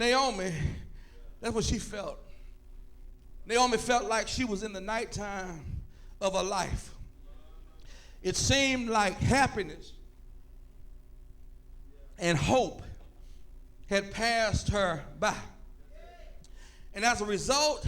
Naomi, that's what she felt. Naomi felt like she was in the nighttime of her life. It seemed like happiness and hope had passed her by. And as a result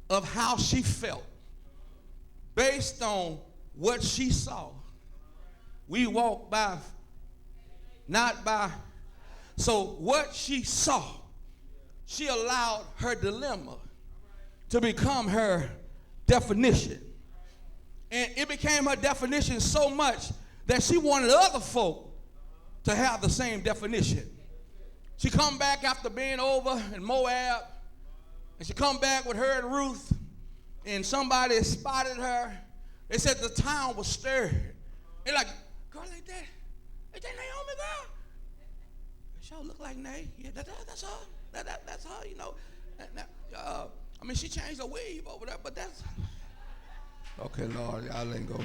of how she felt, based on what she saw, we walk by, not by. So what she saw, she allowed her dilemma to become her definition. And it became her definition so much that she wanted other folk to have the same definition. She come back after being over in Moab, and she come back with her and Ruth, and somebody spotted her. They said the town was stirred. They're like, girl, ain't that Naomi, girl? She don't look like Nay. Yeah, that's her. That's her, you know. I mean, she changed her weave over there, but that's... Okay, Lord, y'all ain't go.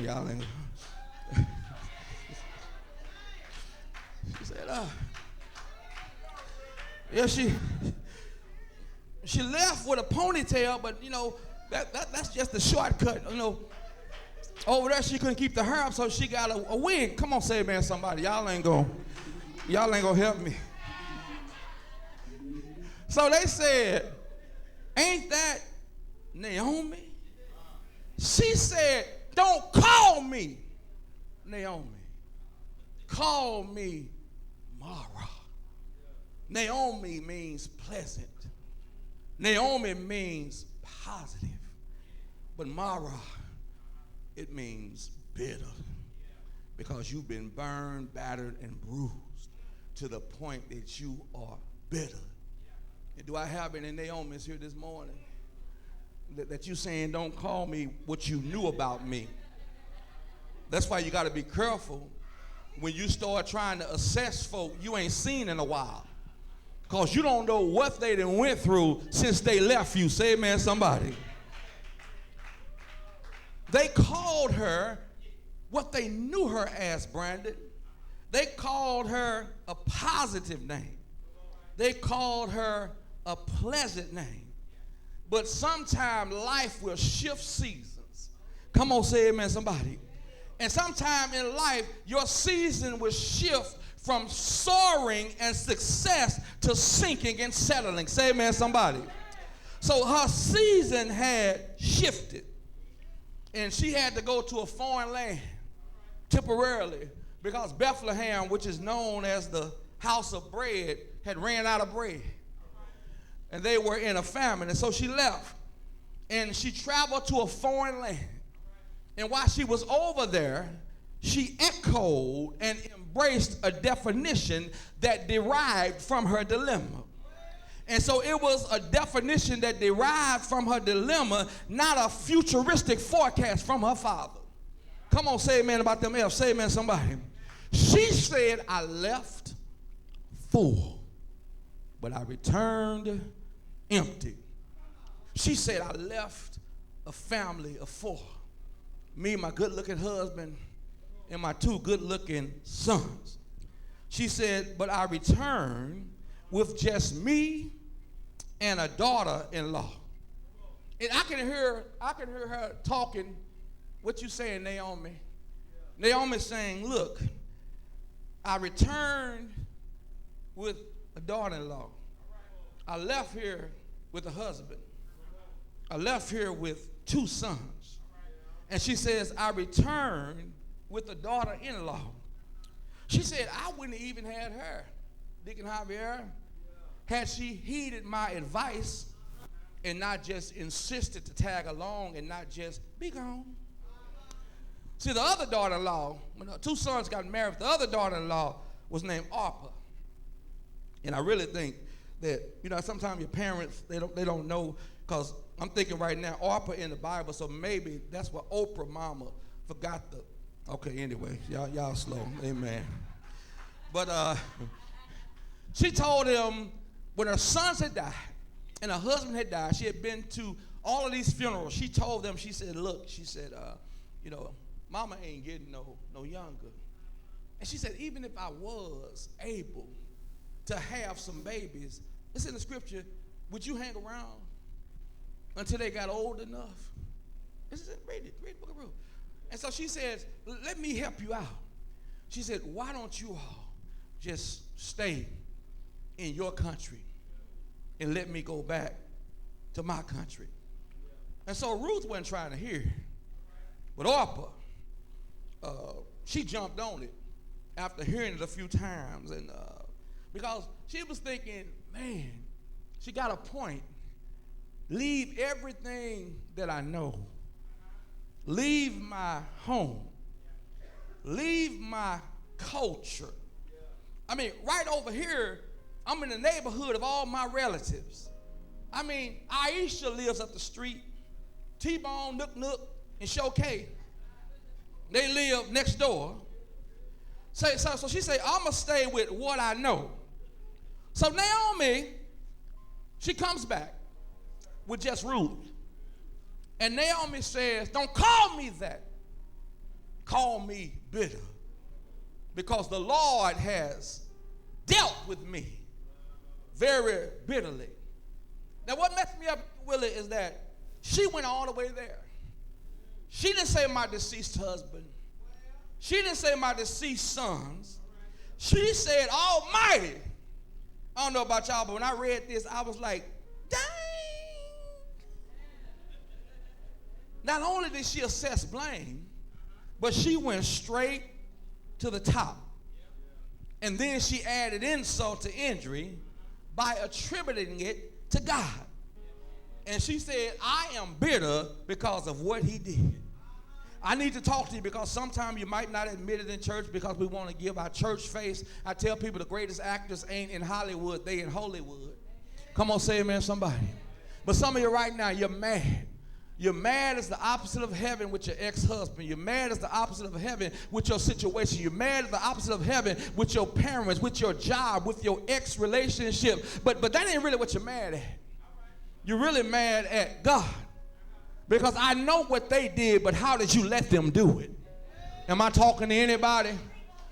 She said, yeah, she left with a ponytail, but, you know, that's just the shortcut, you know. Over there, she couldn't keep the hair up, so she got a wig. Come on, say amen, somebody. Y'all ain't gonna help me. So they said, ain't that Naomi? She said, don't call me Naomi. Call me Mara. Naomi means pleasant. Naomi means positive. But Mara, it means bitter. Because you've been burned, battered, and bruised to the point that you are bitter. And do I have any Naomi's here this morning? That you saying, don't call me what you knew about me. That's why you got to be careful when you start trying to assess folk you ain't seen in a while. Because you don't know what they done went through since they left you. Say amen, somebody. They called her what they knew her as, Brandon. They called her a positive name. They called her a pleasant name. But sometime life will shift seasons. Come on, say amen, somebody. And sometime in life, your season will shift from soaring and success to sinking and settling. Say amen, somebody. So her season had shifted. And she had to go to a foreign land temporarily because Bethlehem, which is known as the house of bread, had ran out of bread. And they were in a famine. And so she left. And she traveled to a foreign land. And while she was over there, she echoed and embraced a definition that derived from her dilemma. And so it was a definition that derived from her dilemma, not a futuristic forecast from her father. Come on, say amen about them else. Say amen, somebody. She said, I left full, but I returned empty. She said, I left a family of 4. Me, my good-looking husband, and my 2 good-looking sons. She said, but I returned with just me and a daughter-in-law. And I can hear her talking. What you saying, Naomi? Naomi's saying, look, I returned with a daughter-in-law. I left here with a husband. I left here with 2 sons. And she says, I returned with a daughter-in-law. She said, I wouldn't have even had her, Deacon Javier, had she heeded my advice and not just insisted to tag along and not just be gone. See, the other daughter-in-law, when her 2 sons got married, the other daughter-in-law was named Arpa. And I really think that, you know, sometimes your parents, they don't know, because I'm thinking right now, Arpa in the Bible, so maybe that's what Oprah mama forgot the, okay, anyway, y'all slow, amen. But she told him when her sons had died and her husband had died, she had been to all of these funerals. She told them, she said, look, she said, you know, mama ain't getting no younger. And she said, even if I was able to have some babies, It's in the scripture. Would you hang around until they got old enough? Read the book of Ruth. And so she says, let me help you out. She said, why don't you all just stay in your country and let me go back to my country? And so Ruth wasn't trying to hear. But Orpah, she jumped on it after hearing it a few times. And because she was thinking, man, she got a point. Leave everything that I know. Leave my home. Leave my culture. I mean, right over here, I'm in the neighborhood of all my relatives. I mean, Aisha lives up the street. T-Bone, Nook, and Showcase. They live next door. So she said, I'm going to stay with what I know. So Naomi, she comes back with just Ruth. And Naomi says, don't call me that. Call me bitter. Because the Lord has dealt with me very bitterly. Now what messed me up, Willie, is that she went all the way there. She didn't say my deceased husband. She didn't say my deceased sons. She said Almighty. I don't know about y'all, but when I read this, I was like, dang. Not only did she assess blame, but she went straight to the top. And then she added insult to injury by attributing it to God. And she said, I am bitter because of what he did. I need to talk to you because sometimes you might not admit it in church because we want to give our church face. I tell people the greatest actors ain't in Hollywood, they in Hollywood. Come on, say amen, somebody. But some of you right now, you're mad. You're mad as the opposite of heaven with your ex-husband. You're mad as the opposite of heaven with your situation. You're mad as the opposite of heaven with your parents, with your job, with your ex-relationship. But that ain't really what you're mad at. You're really mad at God. Because I know what they did, but how did you let them do it? Am I talking to anybody?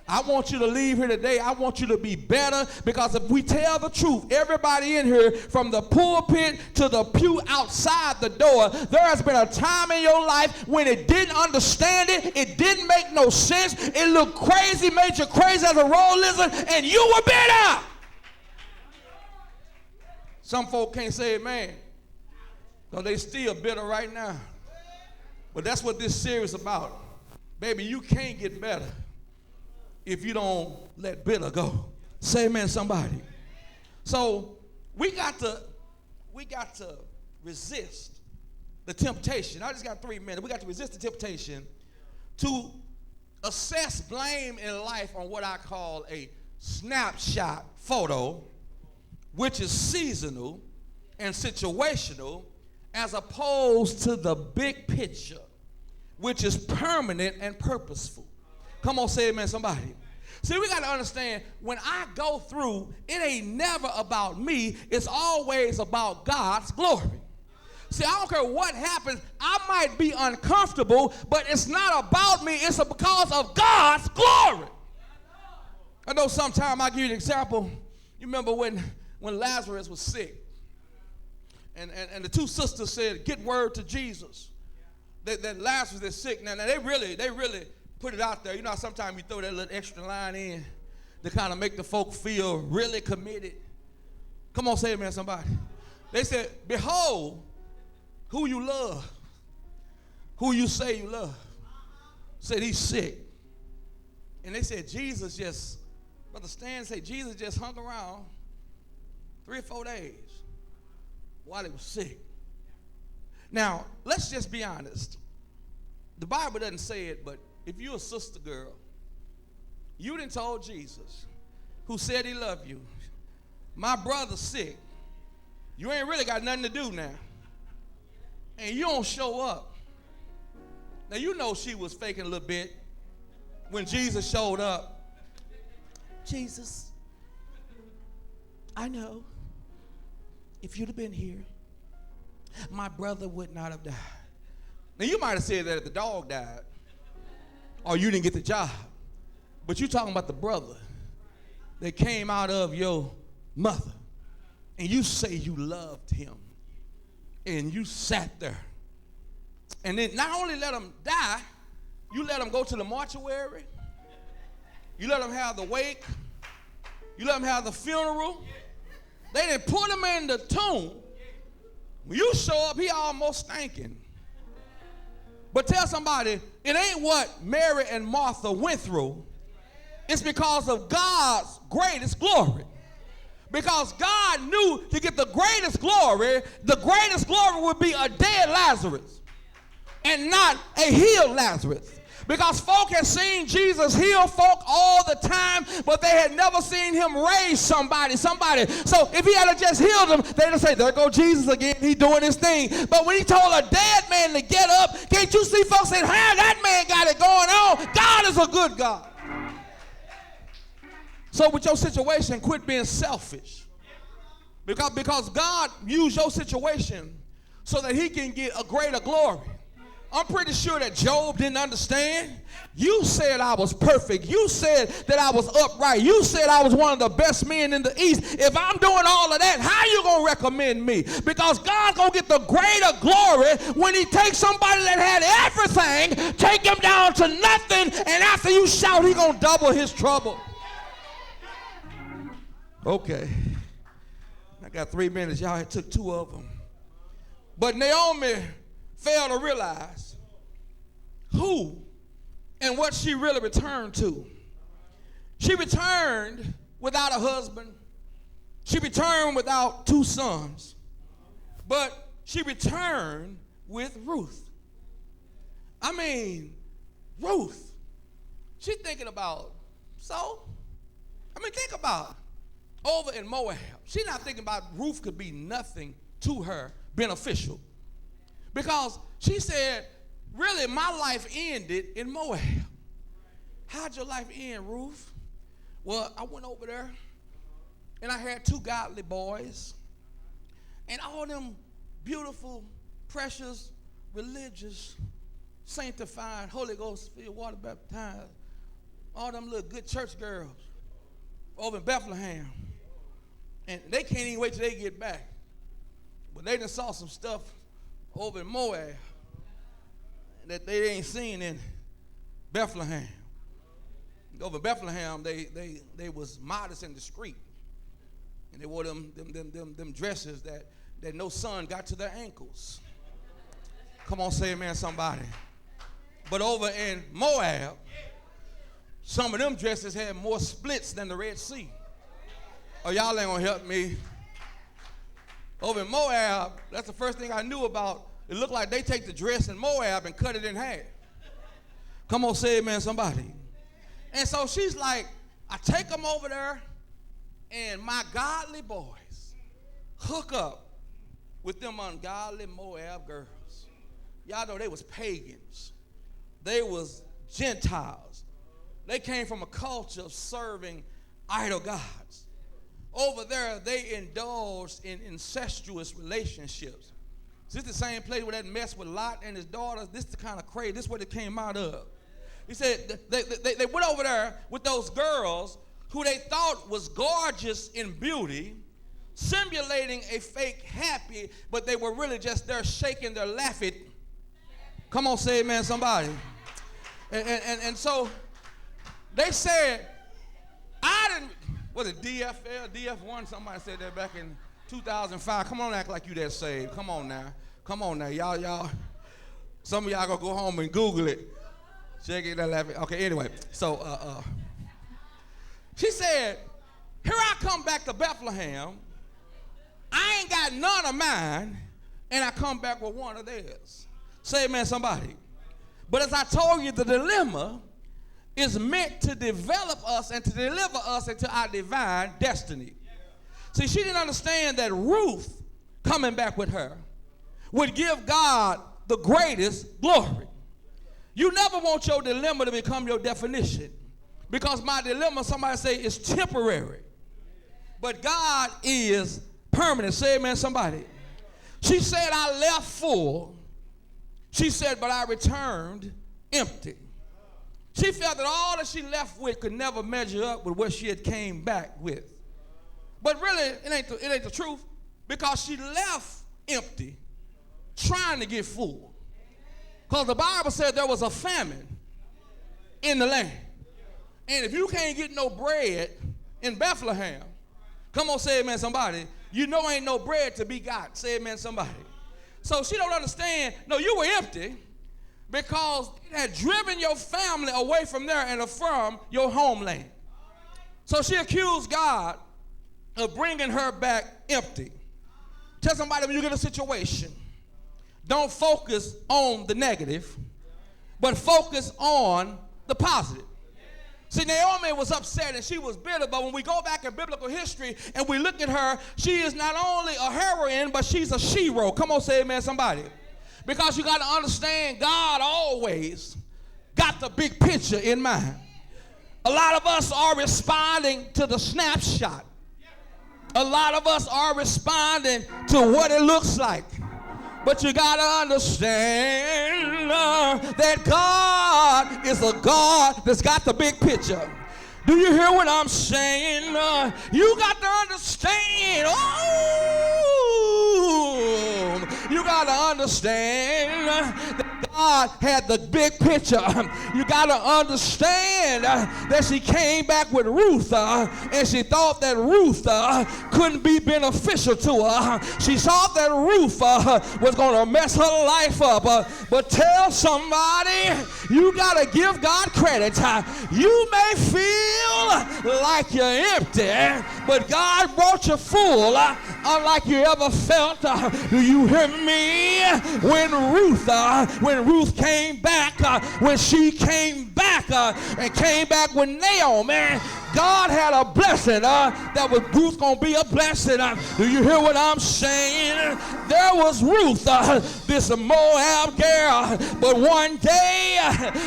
I want you to leave here today. I want you to be better, because if we tell the truth, everybody in here, from the pulpit to the pew outside the door, there has been a time in your life when it didn't understand it, it didn't make no sense, it looked crazy, made you crazy as a road lizard, and you were bitter. Some folk can't say amen, because they still bitter right now. But that's what this series is about. Baby, you can't get better if you don't let bitter go. Say amen, somebody. So we got to resist the temptation. I just got 3 minutes. We got to resist the temptation to assess blame in life on what I call a snapshot photo, which is seasonal and situational, as opposed to the big picture, which is permanent and purposeful. Come on, say amen, somebody. See, we got to understand, when I go through, it ain't never about me. It's always about God's glory. See, I don't care what happens. I might be uncomfortable, but it's not about me. It's because of God's glory. I know sometime I'll give you an example. You remember when Lazarus was sick, and the 2 sisters said, get word to Jesus that Lazarus is sick. Now they really put it out there. You know how sometimes you throw that little extra line in to kind of make the folk feel really committed. Come on, say amen, somebody. They said, behold, who you love, who you say you love, said he's sick. And they said Brother Stan said Jesus just hung around 3 or 4 days while he was sick. Now, let's just be honest. The Bible doesn't say it, but if you're a sister girl, you done told Jesus, who said he loved you, my brother's sick. You ain't really got nothing to do now. And you don't show up. Now, you know she was faking a little bit when Jesus showed up. Jesus, I know if you'd have been here, my brother would not have died. Now, you might have said that if the dog died, or you didn't get the job. But you're talking about the brother that came out of your mother. and you say you loved him, and you sat there, and then not only let him die, you let him go to the mortuary, you let him have the wake, you let him have the funeral. They didn't put him in the tomb. When you show up, he almost stinking. But tell somebody, it ain't what Mary and Martha went through. It's because of God's greatest glory. Because God knew to get the greatest glory would be a dead Lazarus and not a healed Lazarus. Because folk had seen Jesus heal folk all the time, but they had never seen him raise somebody. So if he had just healed them, they'd have said, there go Jesus again, he doing his thing. But when he told a dead man to get up, can't you see folks saying, hey, that man got it going on? God is a good God. So with your situation, quit being selfish. Because God used your situation so that he can get a greater glory. I'm pretty sure that Job didn't understand. You said I was perfect. You said that I was upright. You said I was one of the best men in the East. If I'm doing all of that, how you going to recommend me? Because God's going to get the greater glory when he takes somebody that had everything, take him down to nothing, and after you shout, he's going to double his trouble. Okay. I got 3 minutes. Y'all took 2 of them. But Naomi failed to realize who and what she really returned to. She returned without a husband. She returned without 2 sons. But she returned with Ruth. I mean, Ruth. She's thinking about, think about over in Moab. She's not thinking about Ruth could be nothing to her beneficial. Because she said, really, my life ended in Moab. How'd your life end, Ruth? Well, I went over there, and I had 2 godly boys, and all them beautiful, precious, religious, sanctified, Holy Ghost filled, water baptized, all them little good church girls over in Bethlehem. And they can't even wait till they get back. But they done saw some stuff over in Moab that they ain't seen in Bethlehem. Over in Bethlehem, they was modest and discreet. And they wore them dresses that no sun got to their ankles. Come on, say amen, somebody. But over in Moab, some of them dresses had more splits than the Red Sea. Oh, y'all ain't gonna help me. Over in Moab, that's the first thing I knew about. It looked like they take the dress in Moab and cut it in half. Come on, say amen, somebody. And so she's like, I take them over there, and my godly boys hook up with them ungodly Moab girls. Y'all know they was pagans. They was Gentiles. They came from a culture of serving idol gods. Over there, they indulged in incestuous relationships. Is this the same place where that mess with Lot and his daughters? This is the kind of crazy. This is what it came out of. He said they went over there with those girls who they thought was gorgeous in beauty, simulating a fake happy, but they were really just there shaking their laugh-it. Come on, say amen, somebody. And so they said, was it DFL, DF1? Somebody said that back in 2005. Come on, act like you that saved. Come on now. Y'all. Some of y'all gonna go home and Google it. Check it out. Okay, anyway. So she said, here I come back to Bethlehem. I ain't got none of mine, and I come back with one of theirs. Say amen, somebody. But as I told you, the dilemma is meant to develop us and to deliver us into our divine destiny. See, she didn't understand that Ruth coming back with her would give God the greatest glory. You never want your dilemma to become your definition, because my dilemma, somebody say, is temporary. But God is permanent. Say amen, somebody. She said, I left full. She said, but I returned empty. She felt that all that she left with could never measure up with what she had came back with. But really, it ain't the truth. because she left empty, trying to get full. Because the Bible said there was a famine in the land. And if you can't get no bread in Bethlehem, come on, say amen, somebody. You know ain't no bread to be got. Say amen, somebody. So she don't understand. No, you were empty because it had driven your family away from there and from your homeland. So she accused God of bringing her back empty. Tell somebody when you get a situation, don't focus on the negative, but focus on the positive. See, Naomi was upset and she was bitter, but when we go back in biblical history and we look at her, she is not only a heroine, but she's a shero. Come on, say amen, somebody. Because you got to understand, God always got the big picture in mind. A lot of us are responding to the snapshot. A lot of us are responding to what it looks like. But you got to understand that God is a God that's got the big picture. Do you hear what I'm saying? You got to understand. Oh, you got to understand that God had the big picture. You got to understand that she came back with Ruth and she thought that Ruth couldn't be beneficial to her. She thought that Ruth was going to mess her life up. But tell somebody, you got to give God credit. You may feel like you're empty, but God brought you full, unlike you ever felt. Do you hear me? When Ruth came back, when she came back and came back with Naomi, God had a blessing that was Ruth gonna be a blessing. Do you hear what I'm saying? There was Ruth, this Moab girl, but one day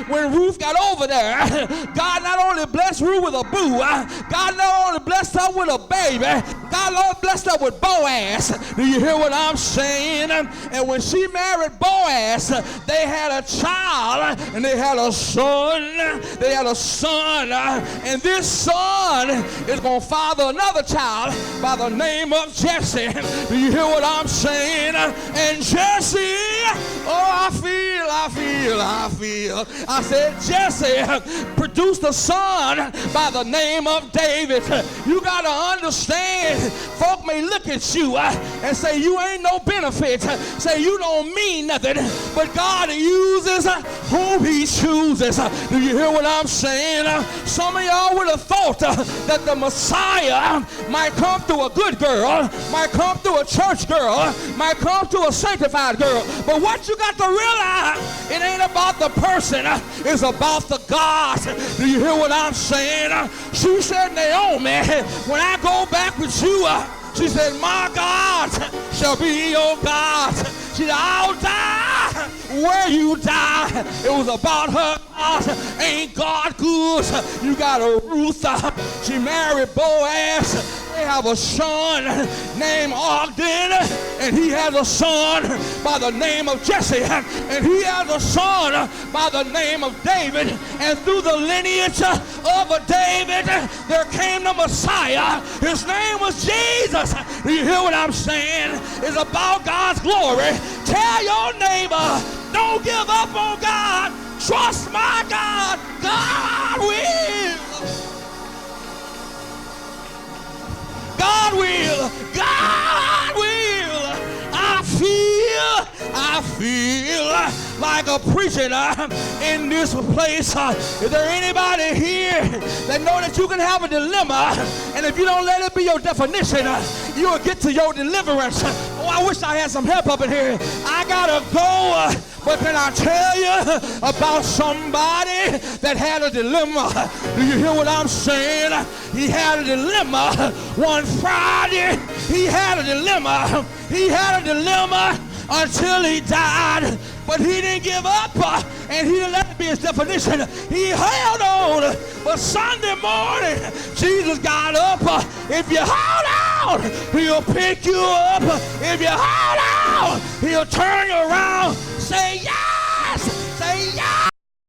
when Ruth got over there, God not only blessed Ruth with a boo, God not only blessed her with a baby, God Lord blessed her with Boaz. Do you hear what I'm saying? And when she married Boaz, they had a child and they had a son. They had a son, and this son is going to father another child by the name of Jesse. Do you hear what I'm saying? And Jesse, I said Jesse produced a son by the name of David. You got to understand, folk may look at you and say you ain't no benefit, say you don't mean nothing, but God uses whom he chooses. Do you hear what I'm saying? Some of y'all would have thought that the Messiah might come through a good girl, might come through a church girl, might come through a sanctified girl. But what you got to realize, it ain't about the person, it's about the God. Do you hear what I'm saying? She said, Naomi, when I go back with you, she said, my God shall be your God. She said, I'll die where you die. It was about her God. Ain't God good? You got a Ruth. She married Boaz. They have a son named Ogden, and he has a son by the name of Jesse, and he has a son by the name of David, and through the lineage of David, there came the Messiah. His name was Jesus. Do you hear what I'm saying? It's about God's glory. Tell your neighbor, don't give up on God. Trust my God. God will. God will. God will. I feel like a preacher in this place. Is there anybody here that know that you can have a dilemma, and if you don't let it be your definition, you'll get to your deliverance? Oh, I wish I had some help up in here. I gotta go, but can I tell you about somebody that had a dilemma? Do you hear what I'm saying? He had a dilemma one Friday. He had a dilemma. He had a dilemma until he died, but he didn't give up, and he didn't let it be his definition. He held on, but Sunday morning, Jesus got up. If you hold out, he'll pick you up. If you hold out, he'll turn you around. Say, yeah.